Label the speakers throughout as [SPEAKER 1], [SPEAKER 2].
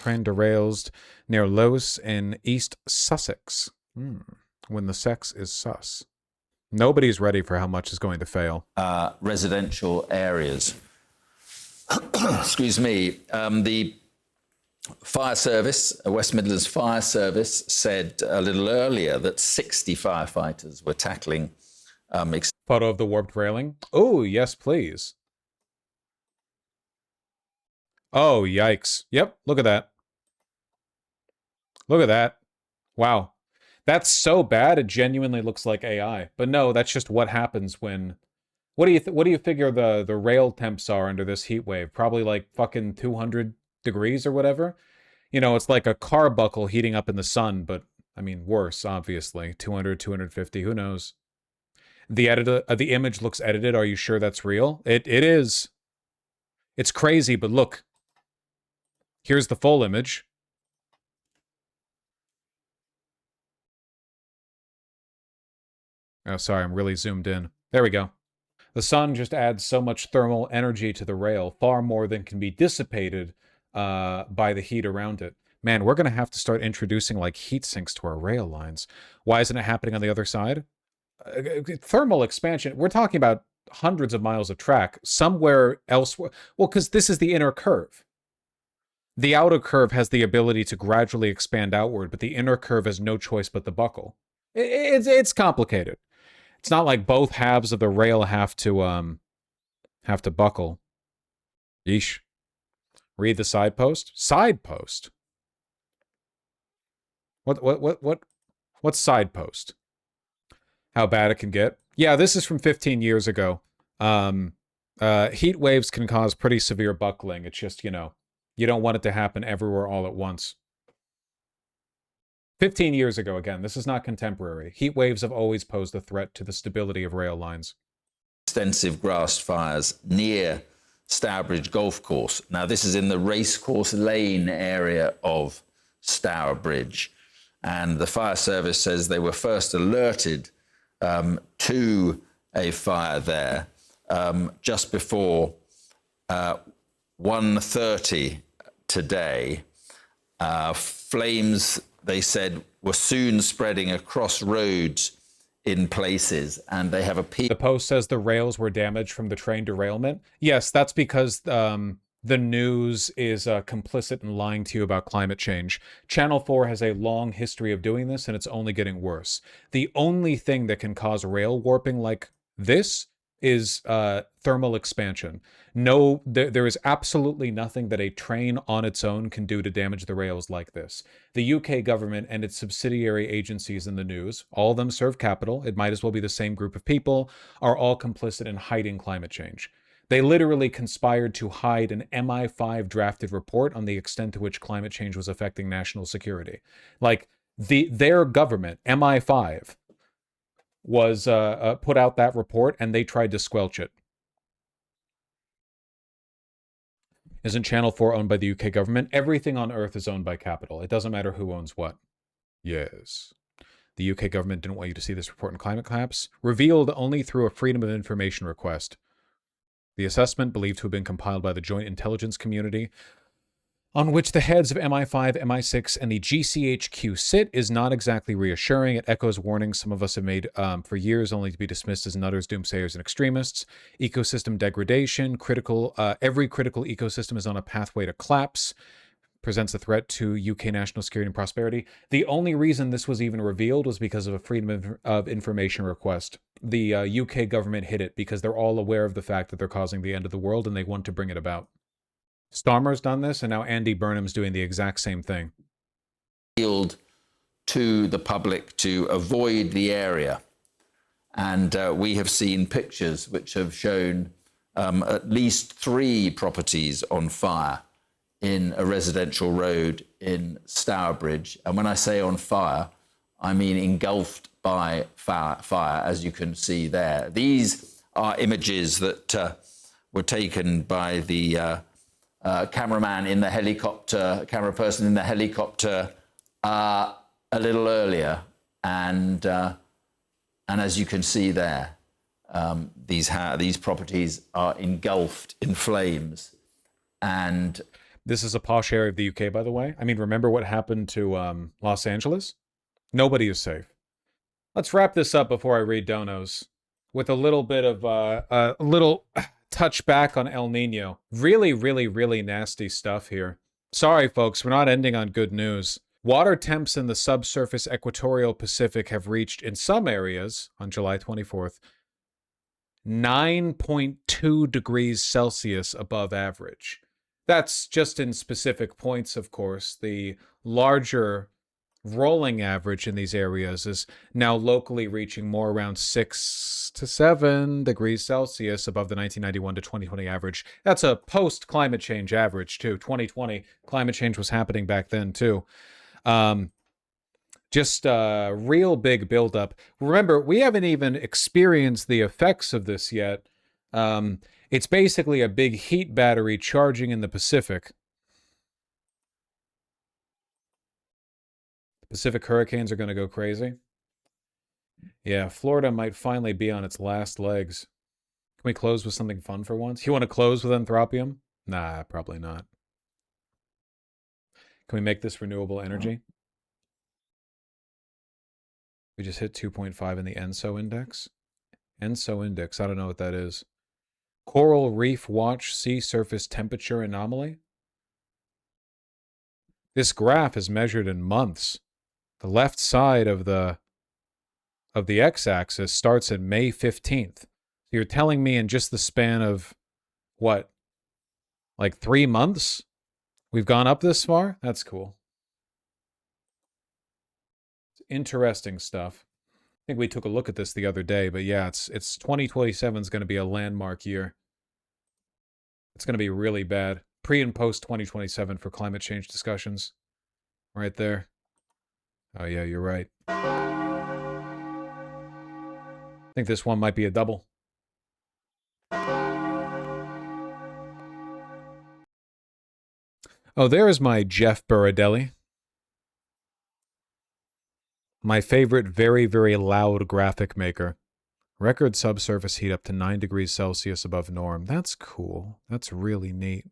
[SPEAKER 1] train derails near Lowes in East Sussex. When the sex is sus. Nobody's ready for how much is going to fail.
[SPEAKER 2] Residential areas. Excuse me. The Fire Service, West Midlands Fire Service, said a little earlier that 60 firefighters were tackling.
[SPEAKER 1] Photo of the warped railing. Oh, yes, please. Oh, yikes. Yep, look at that. Look at that. Wow. That's so bad, it genuinely looks like AI. But no, that's just what happens when... What do you figure the rail temps are under this heat wave? Probably like fucking 200 degrees or whatever. You know, it's like a car buckle heating up in the sun, but I mean worse, obviously. 200, 250, who knows? The image looks edited. Are you sure that's real? It is. It's crazy, but look. Here's the full image. Oh, sorry, I'm really zoomed in. There we go. The sun just adds so much thermal energy to the rail, far more than can be dissipated by the heat around it. Man, we're going to have to start introducing like heat sinks to our rail lines. Why isn't it happening on the other side? Thermal expansion, we're talking about hundreds of miles of track somewhere elsewhere. Well, because this is the inner curve. The outer curve has the ability to gradually expand outward, but the inner curve has no choice but to buckle. It's complicated. It's not like both halves of the rail have to buckle. Yeesh. Read the side post. Side post. What's side post? How bad it can get? Yeah, this is from 15 years ago. Heat waves can cause pretty severe buckling. It's just, you know, you don't want it to happen everywhere all at once. 15 years ago, again, this is not contemporary. Heat waves have always posed a threat to the stability of rail lines.
[SPEAKER 2] Extensive grass fires near Stourbridge Golf Course. Now, this is in the Racecourse Lane area of Stourbridge. And the fire service says they were first alerted to a fire there just before 1:30 today. Flames, they said, were soon spreading across roads in places, and they have a...
[SPEAKER 1] The post says the rails were damaged from the train derailment. Yes, that's because the news is complicit in lying to you about climate change. Channel 4 has a long history of doing this, and it's only getting worse. The only thing that can cause rail warping like this is thermal expansion. No, there is absolutely nothing that a train on its own can do to damage the rails like this. The UK government and its subsidiary agencies in the news, all of them serve capital, it might as well be the same group of people, are all complicit in hiding climate change. They literally conspired to hide an MI5 drafted report on the extent to which climate change was affecting national security. Like, their government, MI5, was put out that report, and they tried to squelch it. Isn't Channel 4 owned by the UK government? Everything on Earth is owned by capital. It doesn't matter who owns what. Yes. The UK government didn't want you to see this report in climate collapse. Revealed only through a Freedom of Information request. The assessment, believed to have been compiled by the Joint Intelligence Community, on which the heads of MI5, MI6, and the GCHQ sit, is not exactly reassuring. It echoes warnings some of us have made for years, only to be dismissed as nutters, doomsayers, and extremists. Ecosystem degradation, every critical ecosystem is on a pathway to collapse. Presents a threat to UK national security and prosperity. The only reason this was even revealed was because of a Freedom of Information request. The UK government hid it because they're all aware of the fact that they're causing the end of the world and they want to bring it about. Starmer's done this, and now Andy Burnham's doing the exact same thing.
[SPEAKER 2] Yield to the public to avoid the area. And we have seen pictures which have shown at least 3 properties on fire in a residential road in Stourbridge. And when I say on fire, I mean engulfed by fire, as you can see there. These are images that were taken by the cameraman in the helicopter, camera person in the helicopter a little earlier. And as you can see there, these properties are engulfed in flames. And
[SPEAKER 1] This is a posh area of the UK, by the way. I mean, remember what happened to Los Angeles? Nobody is safe. Let's wrap this up before I read donos with a little bit of a little touch back on El Nino. Really, really, really nasty stuff here. Sorry, folks, we're not ending on good news. Water temps in the subsurface equatorial Pacific have reached, in some areas, on July 24th, 9.2 degrees Celsius above average. That's just in specific points, of course. The larger rolling average in these areas is now locally reaching more around 6 to 7 degrees Celsius above the 1991 to 2020 average. That's a post-climate change average, too. 2020, climate change was happening back then, too. Just a real big buildup. Remember, we haven't even experienced the effects of this yet. It's basically a big heat battery charging in the Pacific. Pacific hurricanes are going to go crazy. Yeah, Florida might finally be on its last legs. Can we close with something fun for once? You want to close with Anthropium? Nah, probably not. Can we make this renewable energy? We just hit 2.5 in the ENSO index. ENSO index, I don't know what that is. Coral Reef Watch Sea Surface Temperature Anomaly. This graph is measured in months. The left side of the x-axis starts at May 15th. So you're telling me in just the span of, what, like 3 months, we've gone up this far? That's cool. It's interesting stuff. I think we took a look at this the other day, but yeah, it's 2027 is going to be a landmark year. It's going to be really bad. Pre and post 2027 for climate change discussions. Right there. Oh yeah, you're right. I think this one might be a double. Oh, there is my Jeff Buradelli. My favorite very, very loud graphic maker. Record subsurface heat up to 9 degrees Celsius above norm. That's cool. That's really neat.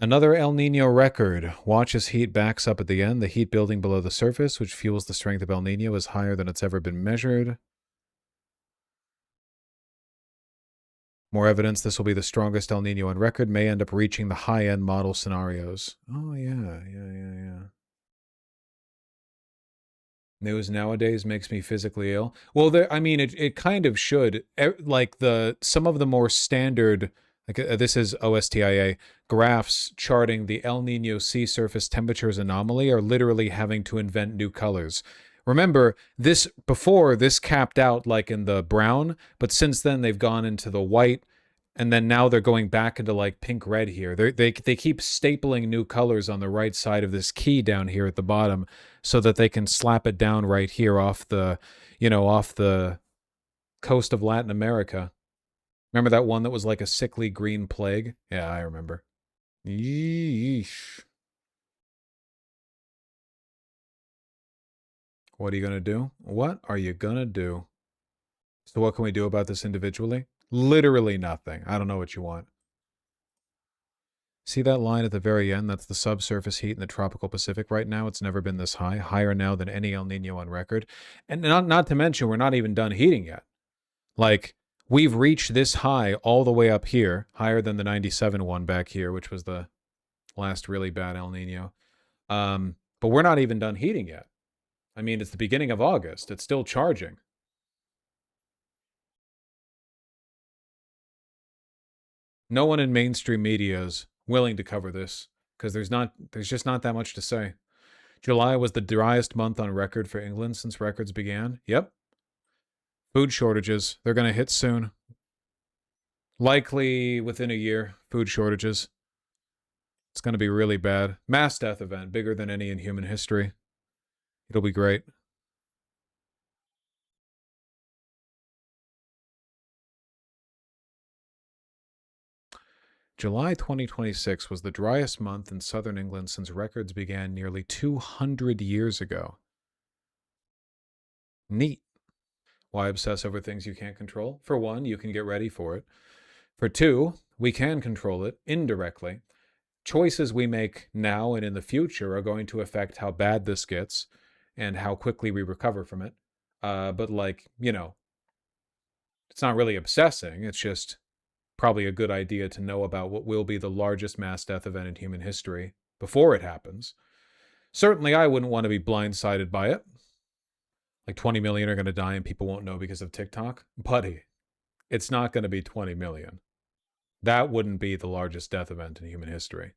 [SPEAKER 1] Another El Nino record. Watch as heat backs up at the end. The heat building below the surface, which fuels the strength of El Nino, is higher than it's ever been measured. More evidence this will be the strongest El Nino on record. May end up reaching the high-end model scenarios. Oh, yeah. News nowadays makes me physically ill. Well, I mean, it kind of should. Like some of the more standard, like this is OSTIA, graphs charting the El Nino sea surface temperatures anomaly are literally having to invent new colors. Remember, before this capped out like in the brown, but since then they've gone into the white, and then now they're going back into like pink red here. They keep stapling new colors on the right side of this key down here at the bottom so that they can slap it down right here off the coast of Latin America. Remember that one that was like a sickly green plague? Yeah, I remember. Yeesh. What are you going to do? What are you going to do? So what can we do about this individually? Literally nothing. I don't know what you want. See that line at the very end? That's the subsurface heat in the tropical Pacific right now. It's never been this high. Higher now than any El Nino on record. And not to mention, we're not even done heating yet. Like, we've reached this high all the way up here, higher than the 97 one back here, which was the last really bad El Nino. But we're not even done heating yet. I mean, it's the beginning of August. It's still charging. No one in mainstream media is willing to cover this because there's just not that much to say. July was the driest month on record for England since records began. Yep. Food shortages. They're going to hit soon. Likely within a year, food shortages. It's going to be really bad. Mass death event, bigger than any in human history. It'll be great. July 2026 was the driest month in southern England since records began nearly 200 years ago. Neat. Why obsess over things you can't control? For one, you can get ready for it. For two, we can control it indirectly. choices we make now and in the future are going to affect how bad this gets and how quickly we recover from it. But like, you know, it's not really obsessing. It's just probably a good idea to know about what will be the largest mass death event in human history before it happens. Certainly, I wouldn't want to be blindsided by it. Like 20 million are going to die and people won't know because of TikTok. Buddy, it's not going to be 20 million. That wouldn't be the largest death event in human history.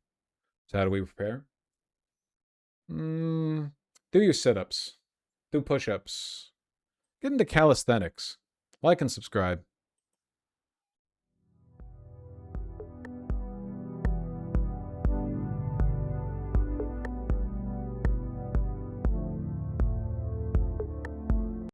[SPEAKER 1] So how do we prepare? Do your sit-ups. Do push-ups. Get into calisthenics. Like and subscribe.